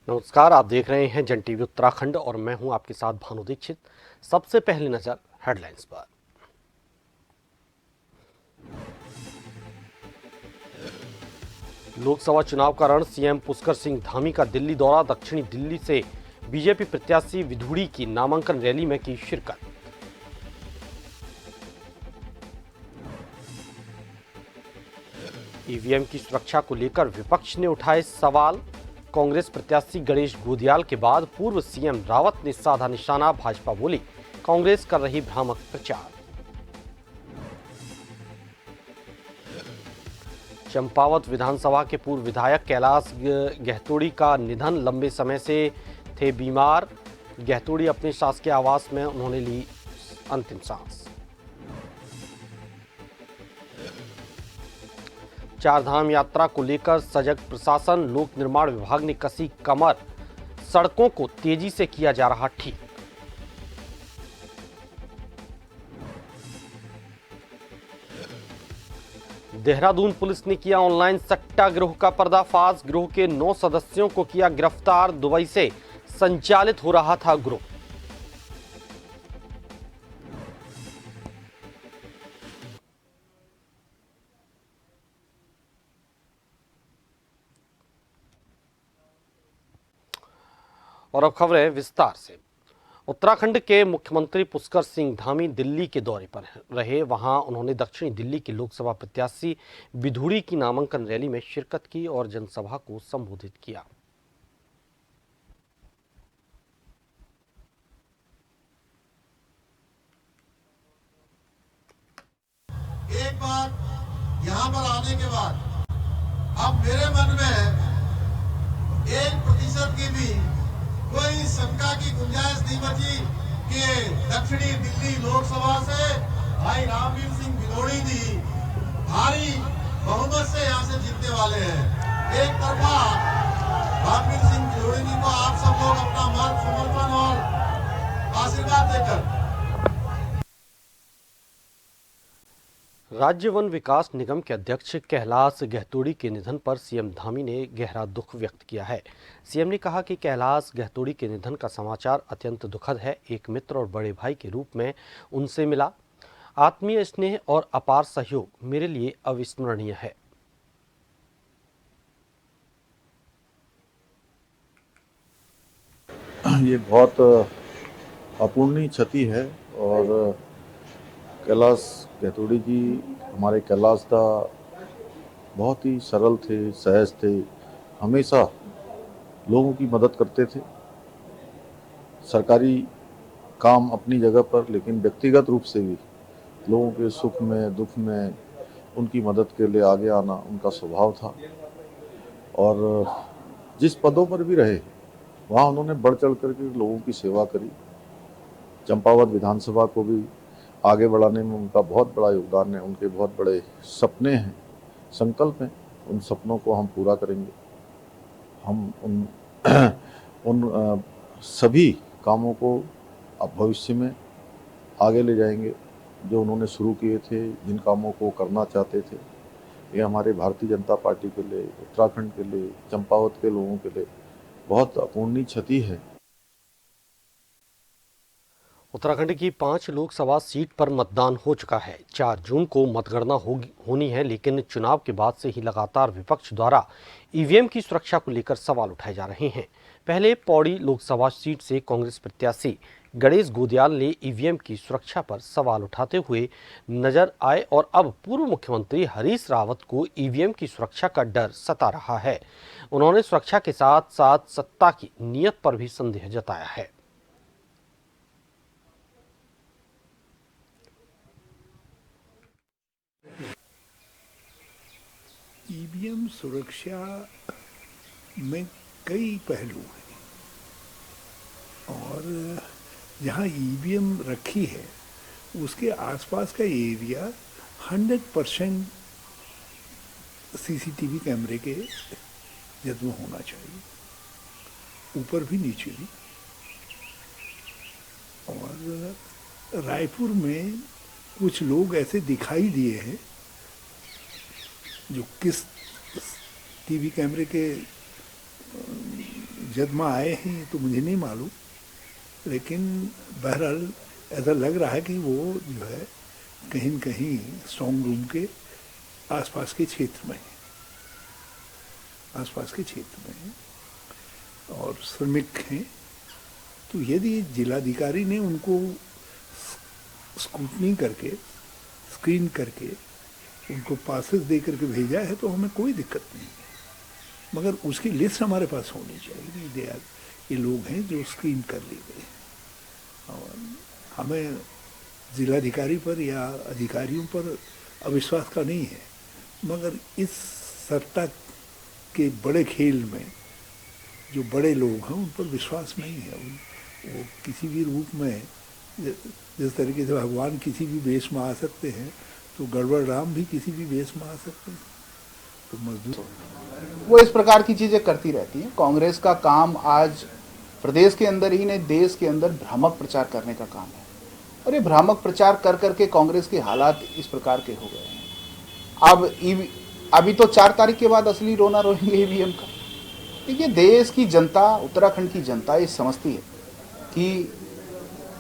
नमस्कार, आप देख रहे हैं जन टीवी उत्तराखंड और मैं हूं आपके साथ भानु दीक्षित। सबसे पहली नजर हेडलाइंस पर। लोकसभा चुनाव का रण, सीएम पुष्कर सिंह धामी का दिल्ली दौरा। दक्षिणी दिल्ली से बीजेपी प्रत्याशी विधुड़ी की नामांकन रैली में की शिरकत। ईवीएम की सुरक्षा को लेकर विपक्ष ने उठाए सवाल। कांग्रेस प्रत्याशी गणेश गोदियाल के बाद पूर्व सीएम रावत ने साधा निशाना। भाजपा बोली, कांग्रेस कर रही भ्रामक प्रचार। चंपावत विधानसभा के पूर्व विधायक कैलाश गहतोड़ी का निधन। लंबे समय से थे बीमार। गहतोड़ी अपने शासकीय आवास में उन्होंने ली अंतिम सांस। चारधाम यात्रा को लेकर सजग प्रशासन। लोक निर्माण विभाग ने कसी कमर। सड़कों को तेजी से किया जा रहा ठीक। देहरादून पुलिस ने किया ऑनलाइन सट्टा गिरोह का पर्दाफाश। गिरोह के 9 सदस्यों को किया गिरफ्तार। दुबई से संचालित हो रहा था गिरोह। और अब खबरें विस्तार से। उत्तराखंड के मुख्यमंत्री पुष्कर सिंह धामी दिल्ली के दौरे पर रहे। वहां उन्होंने दक्षिणी दिल्ली के लोकसभा प्रत्याशी विधुड़ी की नामांकन रैली में शिरकत की और जनसभा को संबोधित किया। एक बार यहाँ पर आने के बाद अब मेरे मन में 1% की भी कोई शंका की गुंजाइश नहीं बची कि दक्षिणी दिल्ली लोकसभा से भाई रामवीर सिंह विधोड़ी जी भारी बहुमत से यहाँ से जीतने वाले हैं। एक तरफा रामवीर सिंह विधोड़ी जी को आप सब लोग अपना मत समर्थन और आशीर्वाद देकर। राज्य वन विकास निगम के अध्यक्ष कैलाश गहतोड़ी के निधन पर सीएम धामी ने गहरा दुख व्यक्त किया है। सीएम ने कहा कि कैलाश गहतोड़ी के निधन का समाचार अत्यंत दुखद है। एक मित्र और बड़े भाई के रूप में उनसे मिला आत्मीय स्नेह और अपार सहयोग मेरे लिए अविस्मरणीय है। ये बहुत अपूर्णीय क्षति है और कैलाश गहतोड़ी जी हमारे कैलाश दा बहुत ही सरल थे, सहज थे, हमेशा लोगों की मदद करते थे। सरकारी काम अपनी जगह पर, लेकिन व्यक्तिगत रूप से भी लोगों के सुख में दुख में उनकी मदद के लिए आगे आना उनका स्वभाव था। और जिस पदों पर भी रहे वहाँ उन्होंने बढ़ चढ़ करके लोगों की सेवा करी। चंपावत विधानसभा को भी आगे बढ़ाने में उनका बहुत बड़ा योगदान है। उनके बहुत बड़े सपने हैं, संकल्प हैं, उन सपनों को हम पूरा करेंगे। हम उन सभी कामों को अब भविष्य में आगे ले जाएंगे जो उन्होंने शुरू किए थे, जिन कामों को करना चाहते थे। ये हमारे भारतीय जनता पार्टी के लिए, उत्तराखंड के लिए, चंपावत के लोगों के लिए बहुत अपूर्णीय क्षति है। उत्तराखंड की 5 लोकसभा सीट पर मतदान हो चुका है। 4 जून को मतगणना होनी है, लेकिन चुनाव के बाद से ही लगातार विपक्ष द्वारा ईवीएम की सुरक्षा को लेकर सवाल उठाए जा रहे हैं। पहले पौड़ी लोकसभा सीट से कांग्रेस प्रत्याशी गणेश गोदियाल ने ईवीएम की सुरक्षा पर सवाल उठाते हुए नजर आए और अब पूर्व मुख्यमंत्री हरीश रावत को ईवीएम की सुरक्षा का डर सता रहा है। उन्होंने सुरक्षा के साथ साथ सत्ता की नीयत पर भी संदेह जताया है। ईवीएम सुरक्षा में कई पहलू हैं और जहाँ ईवीएम रखी है उसके आसपास का एरिया 100% सीसीटीवी कैमरे के जद में होना चाहिए, ऊपर भी नीचे भी। और रायपुर में कुछ लोग ऐसे दिखाई दिए हैं जो किस टीवी कैमरे के जद में आए हैं तो मुझे नहीं मालूम, लेकिन बहरहाल ऐसा लग रहा है कि वो जो है कहीं न कहीं स्ट्रॉन्ग रूम के आसपास के क्षेत्र में है, आसपास के क्षेत्र में है और श्रमिक हैं। तो यदि जिलाधिकारी ने उनको स्क्रूटनी करके, स्क्रीन करके उनको पासेस दे करके भेजा है तो हमें कोई दिक्कत नहीं है, मगर उसकी लिस्ट हमारे पास होनी चाहिए। ये लोग हैं जो स्क्रीन कर लिए गए हैं और हमें जिलाधिकारी पर या अधिकारियों पर अविश्वास का नहीं है, मगर इस सत्ता के बड़े खेल में जो बड़े लोग हैं उन पर विश्वास नहीं है। वो किसी भी रूप में, जिस तरीके से भगवान किसी भी वेश में आ सकते हैं तो गड़बड़ राम भी किसी भी वेश में आ सकते हैं। तो मजदूर वो इस प्रकार की चीजें करती रहती हैं। कांग्रेस का काम आज प्रदेश के अंदर ही नहीं, देश के अंदर भ्रामक प्रचार करने का काम है, और ये भ्रामक प्रचार कर करके कांग्रेस के हालात इस प्रकार के हो गए हैं। अब अभी तो 4 तारीख के बाद असली रोना रोएंगे ईवीएम का। देखिए, देश की जनता, उत्तराखंड की जनता ये समझती है कि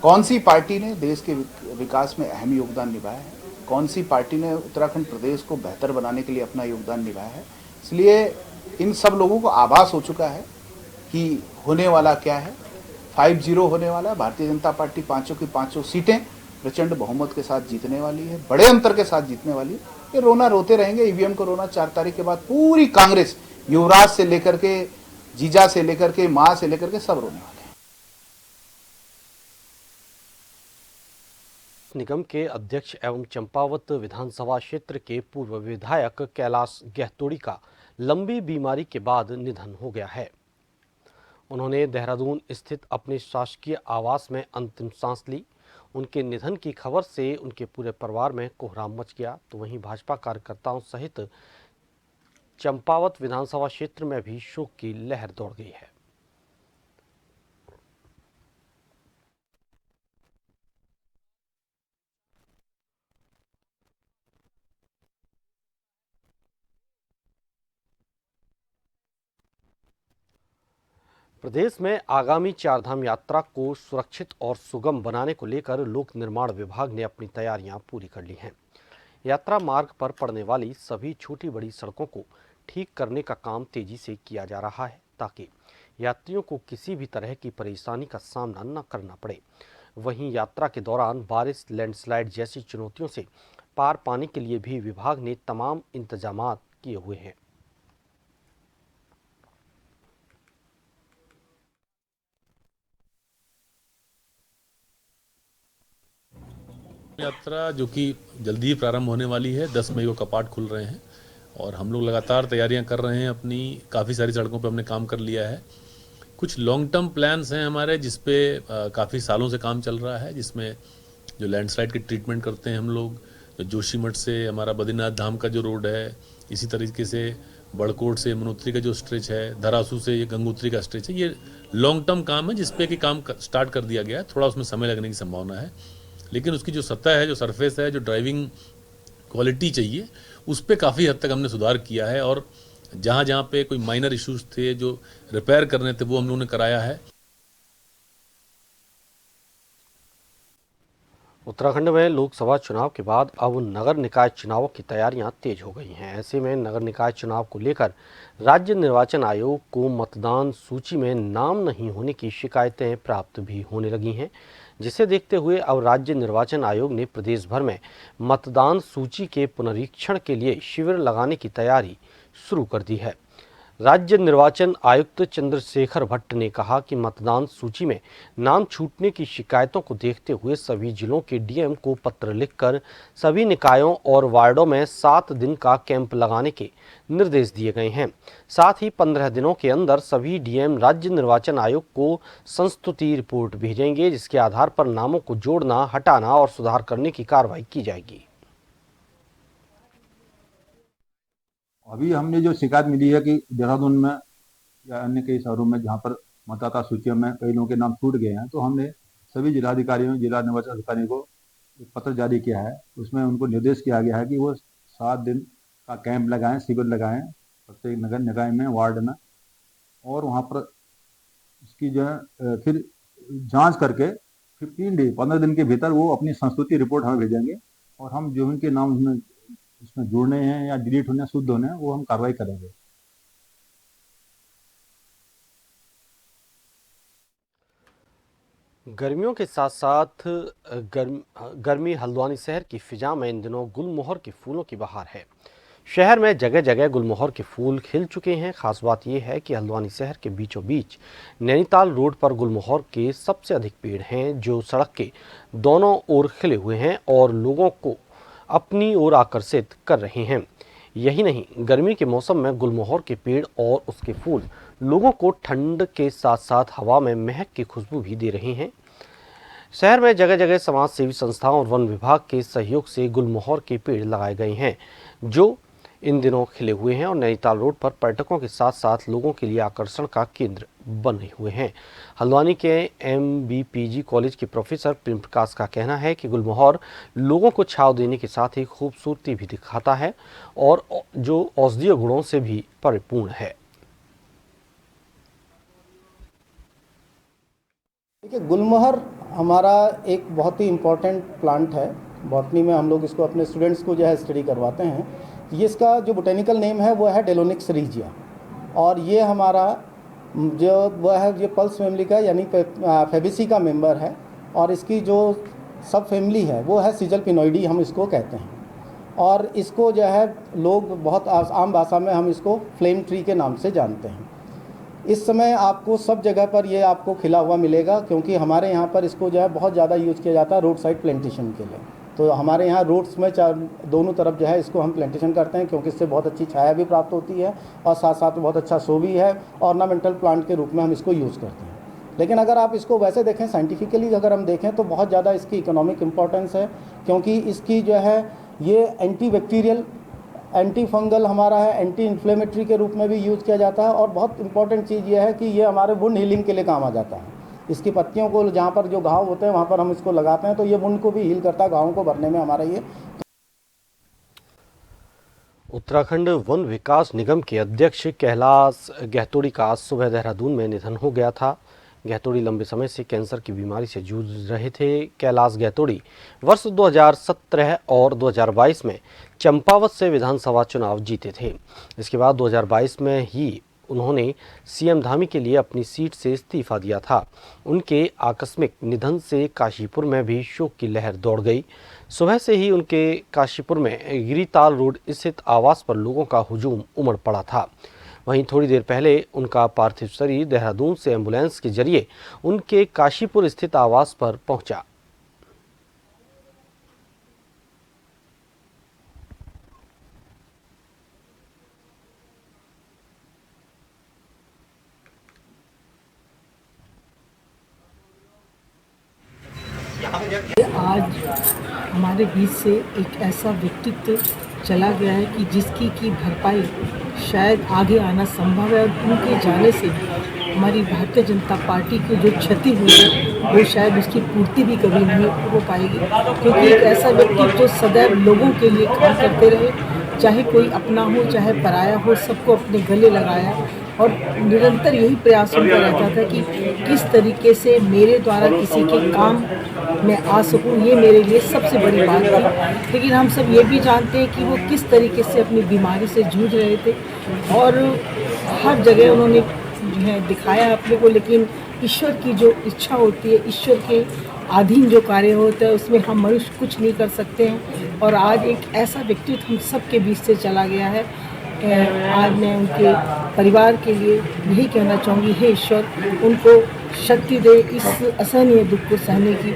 कौन सी पार्टी ने देश के विकास में अहम योगदान निभाया है, कौन सी पार्टी ने उत्तराखंड प्रदेश को बेहतर बनाने के लिए अपना योगदान निभाया है। इसलिए इन सब लोगों को आभास हो चुका है कि होने वाला क्या है। 5-0 होने वाला है। भारतीय जनता पार्टी 5 की 5 सीटें प्रचंड बहुमत के साथ जीतने वाली है, बड़े अंतर के साथ जीतने वाली है। ये रोना रोते रहेंगे, ईवीएम को रोना। 4 तारीख के बाद पूरी कांग्रेस, युवराज से लेकर के, जीजा से लेकर के, मां से लेकर के, सब रोने वाले हैं। निगम के अध्यक्ष एवं चंपावत विधानसभा क्षेत्र के पूर्व विधायक कैलाश गहतोड़ी का लंबी बीमारी के बाद निधन हो गया है। उन्होंने देहरादून स्थित अपने शासकीय आवास में अंतिम सांस ली। उनके निधन की खबर से उनके पूरे परिवार में कोहराम मच गया। तो वहीं भाजपा कार्यकर्ताओं सहित चंपावत विधानसभा क्षेत्र में भी शोक की लहर दौड़ गई है। प्रदेश में आगामी चारधाम यात्रा को सुरक्षित और सुगम बनाने को लेकर लोक निर्माण विभाग ने अपनी तैयारियां पूरी कर ली हैं। यात्रा मार्ग पर पड़ने वाली सभी छोटी बड़ी सड़कों को ठीक करने का काम तेजी से किया जा रहा है ताकि यात्रियों को किसी भी तरह की परेशानी का सामना न करना पड़े। वहीं यात्रा के दौरान बारिश, लैंडस्लाइड जैसी चुनौतियों से पार पाने के लिए भी विभाग ने तमाम इंतजाम किए हुए हैं। यात्रा जो कि जल्दी ही प्रारंभ होने वाली है, 10 मई को कपाट खुल रहे हैं और हम लोग लगातार तैयारियां कर रहे हैं अपनी। काफ़ी सारी सड़कों पे हमने काम कर लिया है। कुछ लॉन्ग टर्म प्लान्स हैं हमारे, जिस पे काफ़ी सालों से काम चल रहा है, जिसमें जो लैंडस्लाइड की ट्रीटमेंट करते हैं हम लोग, जो जोशीमठ से हमारा बद्रीनाथ धाम का जो रोड है, इसी तरीके से बड़कोट से यमुनोत्री का जो स्ट्रेच है, धरासू से ये गंगोत्री का स्ट्रेच है, ये लॉन्ग टर्म काम है जिसपे कि काम स्टार्ट कर दिया गया है। थोड़ा उसमें समय लगने की संभावना है, लेकिन उसकी जो सतह है, जो सरफेस है, जो ड्राइविंग क्वालिटी चाहिए, उस पर काफ़ी हद तक हमने सुधार किया है और जहाँ जहाँ पे कोई माइनर इश्यूज थे जो रिपेयर करने थे वो हम लोगों ने कराया है। उत्तराखंड में लोकसभा चुनाव के बाद अब नगर निकाय चुनावों की तैयारियां तेज हो गई हैं। ऐसे में नगर निकाय चुनाव को लेकर राज्य निर्वाचन आयोग को मतदान सूची में नाम नहीं होने की शिकायतें प्राप्त भी होने लगी हैं, जिसे देखते हुए अब राज्य निर्वाचन आयोग ने प्रदेश भर में मतदान सूची के पुनरीक्षण के लिए शिविर लगाने की तैयारी शुरू कर दी है। राज्य निर्वाचन आयुक्त चंद्रशेखर भट्ट ने कहा कि मतदान सूची में नाम छूटने की शिकायतों को देखते हुए सभी जिलों के डीएम को पत्र लिखकर सभी निकायों और वार्डों में 7 दिन का कैंप लगाने के निर्देश दिए गए हैं। साथ ही 15 दिनों के अंदर सभी डीएम राज्य निर्वाचन आयोग को संस्तुति रिपोर्ट भेजेंगे, जिसके आधार पर नामों को जोड़ना, हटाना और सुधार करने की कार्रवाई की जाएगी। अभी हमने जो शिकायत मिली है कि देहरादून में या अन्य कई शहरों में जहां पर मतदाता सूचियों में कई लोगों के नाम छूट गए हैं, तो हमने सभी जिलाधिकारियों, जिला निर्वाचन अधिकारियों को एक पत्र जारी किया है। उसमें उनको निर्देश किया गया है कि वो 7 दिन का कैंप लगाएं, शिविर लगाएं प्रत्येक नगर निकाय में, वार्ड में, और वहां पर इसकी जो है फिर जांच करके 15 दिन के भीतर वो अपनी संस्तुति रिपोर्ट हमें भेजेंगे और हम जो उनके नाम उसमें जुड़ने हैं या डिलीट होने शुद्ध होने हैं वो हम कार्रवाई करेंगे। गर्मियों के साथ साथ गर्मी हल्द्वानी शहर की फिजा में इन दिनों गुलमोहर के फूलों की बहार है। शहर में जगह जगह गुलमोहर के फूल खिल चुके हैं। खास बात यह है कि हल्द्वानी शहर के बीचों बीच नैनीताल रोड पर गुलमोहर के सबसे अधिक पेड़ हैं, जो सड़क के दोनों ओर खिले हुए हैं और लोगों को अपनी ओर आकर्षित कर रहे हैं। यही नहीं, गर्मी के मौसम में गुलमोहर के पेड़ और उसके फूल लोगों को ठंड के साथ साथ हवा में महक की खुशबू भी दे रहे हैं। शहर में जगह जगह समाज सेवी संस्थाओं और वन विभाग के सहयोग से गुलमोहर के पेड़ लगाए गए हैं, जो इन दिनों खिले हुए हैं और नैनीताल रोड पर पर्यटकों के साथ साथ लोगों के लिए आकर्षण का केंद्र बने हुए हैं। हल्द्वानी के MBPG कॉलेज के प्रोफेसर प्रेम प्रकाश का कहना है कि गुलमोहर लोगों को छांव देने के साथ ही खूबसूरती भी दिखाता है और जो औषधीय गुणों से भी परिपूर्ण है। देखिए, गुलमोहर हमारा एक बहुत ही इम्पोर्टेंट प्लांट है। बॉटनी में हम लोग इसको अपने स्टूडेंट्स को जो है स्टडी करवाते हैं। ये इसका जो बोटेनिकल नेम है वो है डेलोनिक्स रीजिया, और ये हमारा जो वह है ये पल्स फैमिली का यानी फेबेसी का मेंबर है, और इसकी जो सब फैमिली है वो है सिजल पिनोइडी, हम इसको कहते हैं। और इसको जो है लोग बहुत आम भाषा में हम इसको फ्लेम ट्री के नाम से जानते हैं। इस समय आपको सब जगह पर ये आपको खिला हुआ मिलेगा, क्योंकि हमारे यहाँ पर इसको जो है बहुत ज़्यादा यूज़ किया जाता है रोड साइड प्लांटेशन के लिए। तो हमारे यहाँ रोड्स में दोनों तरफ जो है इसको हम प्लांटेशन करते हैं, क्योंकि इससे बहुत अच्छी छाया भी प्राप्त होती है और साथ साथ बहुत अच्छा शो भी है। ऑर्नामेंटल प्लांट के रूप में हम इसको यूज़ करते हैं। लेकिन अगर आप इसको वैसे देखें, साइंटिफिकली अगर हम देखें तो बहुत ज़्यादा इसकी इकोनॉमिक इम्पोर्टेंस है, क्योंकि इसकी जो है ये एंटी बैक्टीरियल, एंटी फंगल हमारा है, एंटी इन्फ्लेमेटरी के रूप में भी यूज़ किया जाता है। और बहुत इंपॉर्टेंट चीज़ ये है कि ये हमारे वुंड हीलिंग के लिए काम आ जाता है। इसकी पत्तियों को जहाँ पर जो घाव होते हैं वहाँ पर हम इसको लगाते हैं, तो ये वुंड को भी हील करता है, घावों को भरने में हमारा ये। उत्तराखंड वन विकास निगम के अध्यक्ष कैलाश गहतोड़ी का आज सुबह देहरादून में निधन हो गया था। गहतोड़ी लंबे समय से कैंसर की बीमारी से जूझ रहे थे। कैलाश गहतोड़ी वर्ष 2017 और 2022 में चंपावत से विधानसभा चुनाव जीते थे। इसके बाद 2022 में ही उन्होंने सीएम धामी के लिए अपनी सीट से इस्तीफा दिया था। उनके आकस्मिक निधन से काशीपुर में भी शोक की लहर दौड़ गई। सुबह से ही उनके काशीपुर में गिरिताल रोड स्थित आवास पर लोगों का हुजूम उमड़ पड़ा था। वहीं थोड़ी देर पहले उनका पार्थिव शरीर देहरादून से एम्बुलेंस के जरिए उनके काशीपुर स्थित आवास पर पहुंचा। आज हमारे बीच से एक ऐसा व्यक्तित्व चला गया है कि जिसकी की भरपाई शायद आगे आना संभव है, और उनके जाने से हमारी भारतीय जनता पार्टी की जो क्षति हुई है वो शायद उसकी पूर्ति भी कभी नहीं हो पाएगी। क्योंकि एक ऐसा व्यक्ति जो सदैव लोगों के लिए काम करते रहे, चाहे कोई अपना हो चाहे पराया हो, सबको अपने गले लगाया और निरंतर यही प्रयास उनका रहता था कि किस तरीके से मेरे द्वारा किसी के काम में आ सकूं, ये मेरे लिए सबसे बड़ी बात थी। लेकिन हम सब ये भी जानते हैं कि वो किस तरीके से अपनी बीमारी से जूझ रहे थे, और हर जगह उन्होंने जो है दिखाया अपने को। लेकिन ईश्वर की जो इच्छा होती है, ईश्वर के अधीन जो कार्य होता है, उसमें हम मनुष्य कुछ नहीं कर सकते हैं। और आज एक ऐसा व्यक्तित्व हम सब के बीच से चला गया है। आज मैं उनके परिवार के लिए यही कहना चाहूँगी, हे ईश्वर उनको शक्ति दे इस असहनीय दुख को सहने की।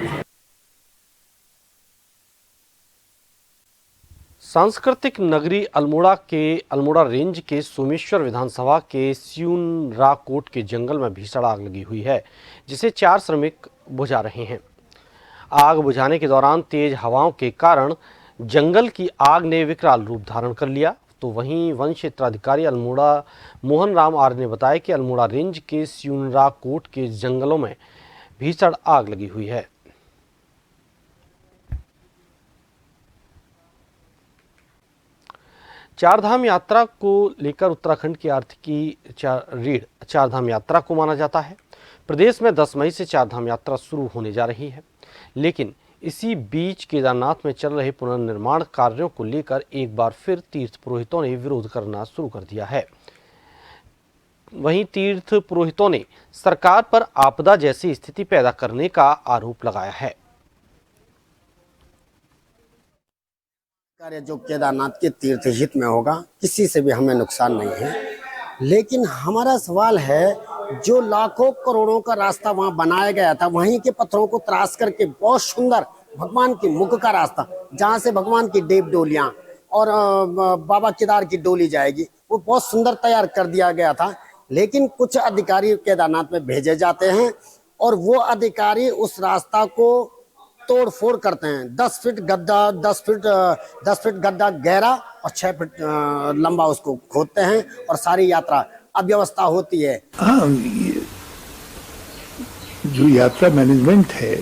सांस्कृतिक नगरी अल्मोड़ा रेंज के सोमेश्वर विधानसभा के स्यूनराकोट के जंगल में भीषण आग लगी हुई है, जिसे 4 श्रमिक बुझा रहे हैं। आग बुझाने के दौरान तेज हवाओं के कारण जंगल की आग ने विकराल रूप धारण कर लिया। तो वहीं वन क्षेत्राधिकारी अल्मोड़ा मोहन राम आर्य ने बताया कि अल्मोड़ा रेंज के स्यूनराकोट के जंगलों में भीषण आग लगी हुई है। चारधाम यात्रा को लेकर उत्तराखंड की आर्थिकी रीढ़ चारधाम यात्रा को माना जाता है। प्रदेश में 10 मई से चारधाम यात्रा शुरू होने जा रही है, लेकिन इसी बीच केदारनाथ में चल रहे पुनर्निर्माण कार्यों को लेकर एक बार फिर तीर्थ पुरोहितों ने विरोध करना शुरू कर दिया है। वहीं तीर्थ पुरोहितों ने सरकार पर आपदा जैसी स्थिति पैदा करने का आरोप लगाया है। कार्य जो केदारनाथ के तीर्थ हित में होगा, किसी से भी हमें नुकसान नहीं है, लेकिन हमारा सवाल है जो लाखों करोड़ों का रास्ता वहां बनाया गया था, वहीं के पत्थरों को तराश करके बहुत सुंदर भगवान के मुख का रास्ता, जहां से भगवान की देव डोलियां और बाबा केदार की डोली जाएगी, वो बहुत सुंदर तैयार कर दिया गया था। लेकिन कुछ अधिकारी केदारनाथ में भेजे जाते हैं और वो अधिकारी उस रास्ता को तोड़ फोड़ करते हैं। 10 फीट गड्ढा गहरा और 6 फीट लंबा उसको खोदते हैं और सारी यात्रा अव्यवस्था होती है। हाँ, जो यात्रा मैनेजमेंट है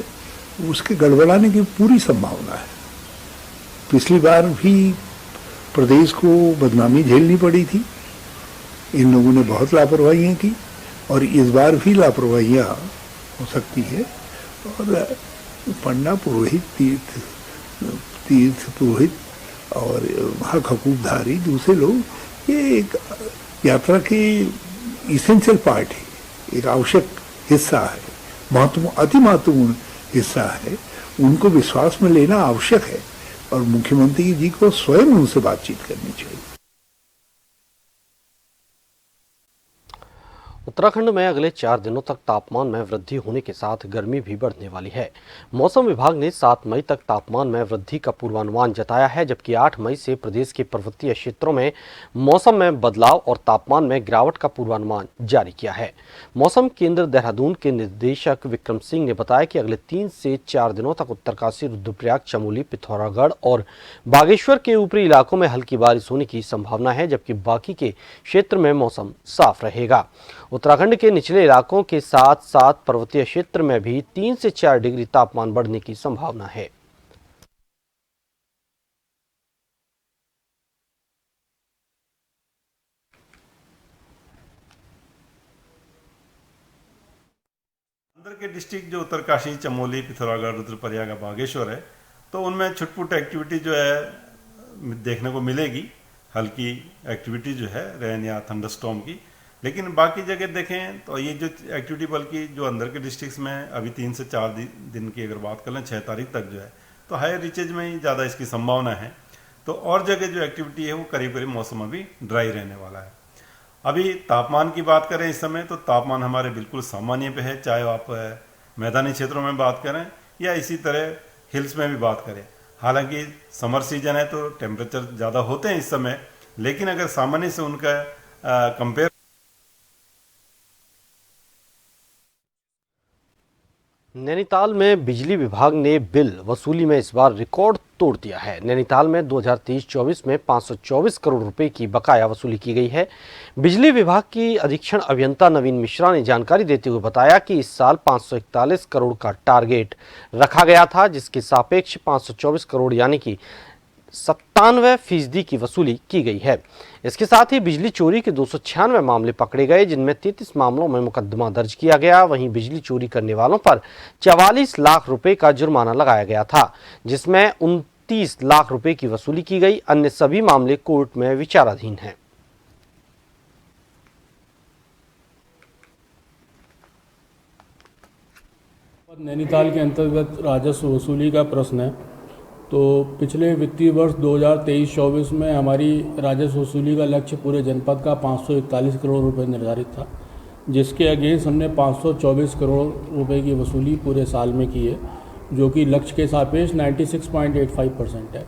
उसके गड़बड़ाने की पूरी संभावना है। पिछली बार भी प्रदेश को बदनामी झेलनी पड़ी थी, इन लोगों ने बहुत लापरवाहियां की और इस बार भी लापरवाहियां हो सकती है। और पंडा पुरोहित, तीर्थ पुरोहित और हक हकूकधारी दूसरे लोग, ये एक यात्रा के इसेंशियल पार्ट है, एक आवश्यक हिस्सा है, अति महत्वपूर्ण हिस्सा है। उनको विश्वास में लेना आवश्यक है और मुख्यमंत्री जी को स्वयं उनसे बातचीत करनी चाहिए। उत्तराखंड में अगले 4 दिनों तक तापमान में वृद्धि होने के साथ गर्मी भी बढ़ने वाली है। मौसम विभाग ने 7 मई तक तापमान में वृद्धि का पूर्वानुमान जताया है, जबकि 8 मई से प्रदेश के पर्वतीय क्षेत्रों में मौसम में बदलाव और तापमान में गिरावट का पूर्वानुमान जारी किया है। मौसम केंद्र देहरादून के निदेशक विक्रम सिंह ने बताया कि अगले 3 से 4 दिनों तक उत्तरकाशी, रुद्रप्रयाग, चमोली, पिथौरागढ़ और बागेश्वर के ऊपरी इलाकों में हल्की बारिश होने की संभावना है, जबकि बाकी के क्षेत्र में मौसम साफ रहेगा। उत्तराखंड के निचले इलाकों के साथ साथ पर्वतीय क्षेत्र में भी 3 से 4 डिग्री तापमान बढ़ने की संभावना है। अंदर के डिस्ट्रिक्ट जो उत्तरकाशी, चमोली, पिथौरागढ़, रुद्रप्रयाग, बागेश्वर है, तो उनमें छुटपुट एक्टिविटी जो है देखने को मिलेगी, हल्की एक्टिविटी जो है रेन या थंडरस्टॉर्म की। लेकिन बाकी जगह देखें तो ये जो एक्टिविटी बल्कि जो अंदर के डिस्ट्रिक्ट्स में अभी 3 से 4 दिन की अगर बात कर लें 6 तारीख तक जो है, तो हायर रीचेज में ही ज़्यादा इसकी संभावना है। तो और जगह जो एक्टिविटी है वो करीब करीब मौसम अभी ड्राई रहने वाला है। अभी तापमान की बात करें इस समय, तो तापमान हमारे बिल्कुल सामान्य पे है, चाहे आप मैदानी क्षेत्रों में बात करें या इसी तरह हिल्स में भी बात करें। हालांकि समर सीजन है तो टेम्परेचर ज़्यादा होते हैं इस समय, लेकिन अगर सामान्य से उनका कंपेयर। नैनीताल में बिजली विभाग ने बिल वसूली में इस बार रिकॉर्ड तोड़ दिया है। नैनीताल में 2023-24 में 524 करोड़ रुपए की बकाया वसूली की गई है। बिजली विभाग की अधीक्षण अभियंता नवीन मिश्रा ने जानकारी देते हुए बताया कि इस साल 541 करोड़ का टारगेट रखा गया था, जिसके सापेक्ष 524 करोड़ यानी कि 97% की वसूली की गई है। इसके साथ ही बिजली चोरी के 296 मामले पकड़े गए, जिनमें 33 मामलों में मुकदमा दर्ज किया गया। वहीं बिजली चोरी करने वालों पर 44 लाख रुपए का जुर्माना लगाया गया था, जिसमें 29 लाख रुपए की वसूली की गई। अन्य सभी मामले कोर्ट में विचाराधीन हैं। नैनीताल के अंतर्गत राजस्व वसूली का प्रश्न है, तो पिछले वित्तीय वर्ष 2023-24 में हमारी राजस्व वसूली का लक्ष्य पूरे जनपद का 541 करोड़ रुपए निर्धारित था, जिसके अगेंस्ट हमने 524 करोड़ रुपए की वसूली पूरे साल में की है, जो कि लक्ष्य के सापेक्ष 96.85% है।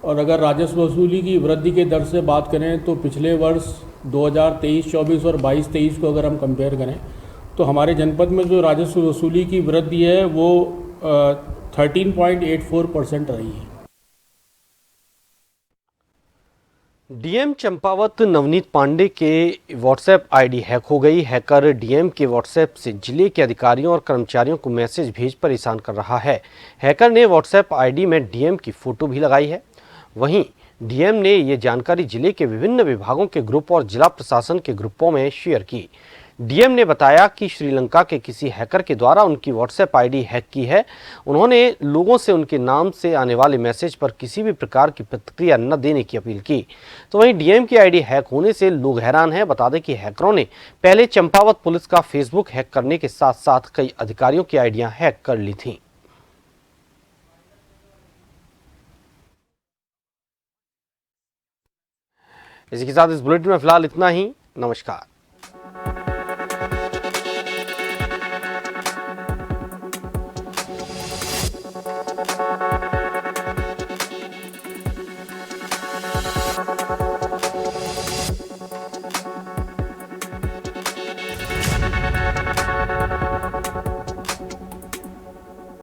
और अगर राजस्व वसूली की वृद्धि के दर से बात करें तो पिछले वर्ष 2023-24 और 22-23 को अगर हम कंपेयर करें तो हमारे जनपद में जो राजस्व वसूली की वृद्धि है वो 13.84% रही है। डीएम चंपावत नवनीत पांडे के व्हाट्सएप आईडी हैक हो गई। हैकर डीएम के व्हाट्सएप से जिले के अधिकारियों और कर्मचारियों को मैसेज भेज परेशान कर रहा है। हैकर ने व्हाट्सएप आईडी में डीएम की फोटो भी लगाई है। वहीं डीएम ने ये जानकारी जिले के विभिन्न विभागों के ग्रुप और जिला प्रशासन के ग्रुपों में शेयर की। डीएम ने बताया कि श्रीलंका के किसी हैकर के द्वारा उनकी व्हाट्सएप आईडी हैक की है। उन्होंने लोगों से उनके नाम से आने वाले मैसेज पर किसी भी प्रकार की प्रतिक्रिया न देने की अपील की। तो वहीं डीएम की आईडी हैक होने से लोग हैरान हैं। बता दें कि हैकरों ने पहले चंपावत पुलिस का फेसबुक हैक करने के साथ साथ कई अधिकारियों की आईडियां हैक कर ली थी। इसी के साथ इस बुलेटिन में फिलहाल इतना ही। नमस्कार।